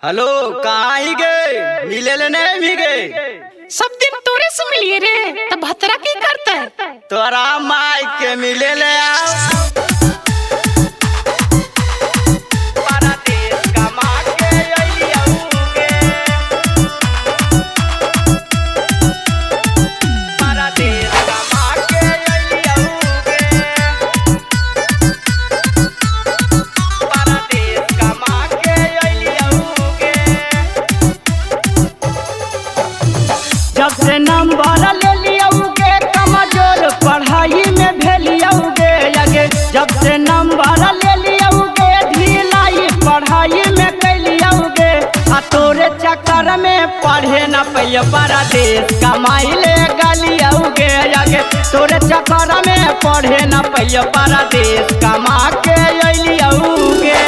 Hello कहाँ ही गए? मिले ले नहीं भी गए? सब दिन तोरे से मिलिए रे, तब भतरा की करता है? तोरा माई के मिले ले आओ। जब से नंबर ले लियोगे कमजोर पढ़ाई में भेलियोगे आगे। जब से नंबर ले लियोगे ढिलाई पढ़ाई में कैलियोगे। आ तोरे चक्कर में पढ़े न पैया बड़ा देश कमाई ले गलियोगे आगे। तोरे चक्कर में पढ़े न पैया बड़ा देश कमा के अलियोगे।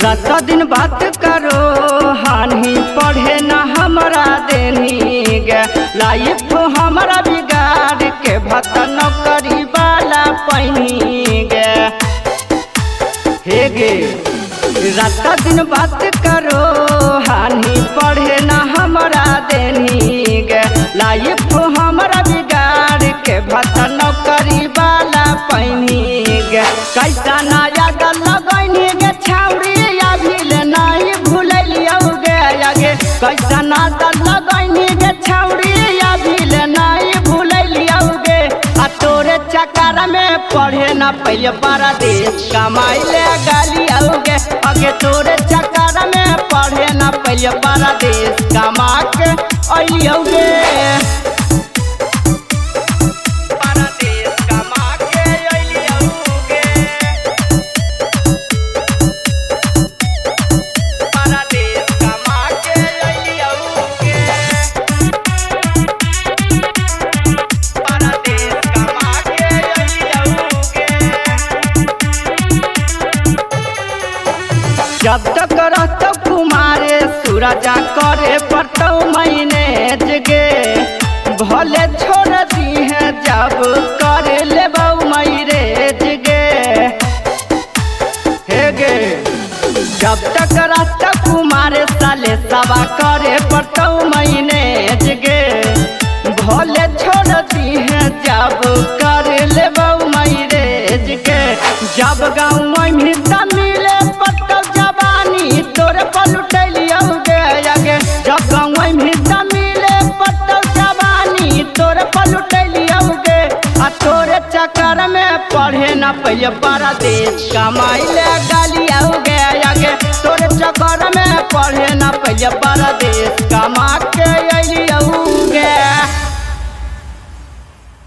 रात दिन बात करो हानि पढ़े न हमरा देनी गे। लाइफ हमरा बिगाड़ के भत नौकरी वाला पैनी गे। हे गे रात दिन बात करो हानि पढ़े न हमरा देनी गे। लाइफ हमरा बिगाड़ के भत नौकरी वाला पैनी गे। कैसा नया गल लगैनी गे छाउरी नहीं भूलियोगे आगे। कैसा नाता लगैनी गे छौरी अभी नहीं भूलियोगे। आ तोरे चक्कर में पढ़े न पहिले परदेश कमाई ले गलियोगे आगे। तोरे चक्कर में पढ़े न पहिले परदेश कमा के अलियोगे। जब तक रहतो कुमारे सूरजा करे पड़तो मैनेज गे। भले छोड़ दी है जब कर लेबो मैरेज गे। हे गे जब तक रहतो कुमारे साले सवा करे पड़तो मैनेज गे। भले छोड़ दी है जब कर लेबो मैरेज गे। जब गाँव में मिले पट्टो तोरे पलुटलियोगे आगे। जब गाँव में मिले पट्टो जवानी तोरे पलुटलियोगे। आ तोरे चक्कर में पढ़े न पहिले परदेश कमाई ले गलियोगे आगे। तोरे चक्कर में पढ़े न पहिले परदेश कमा के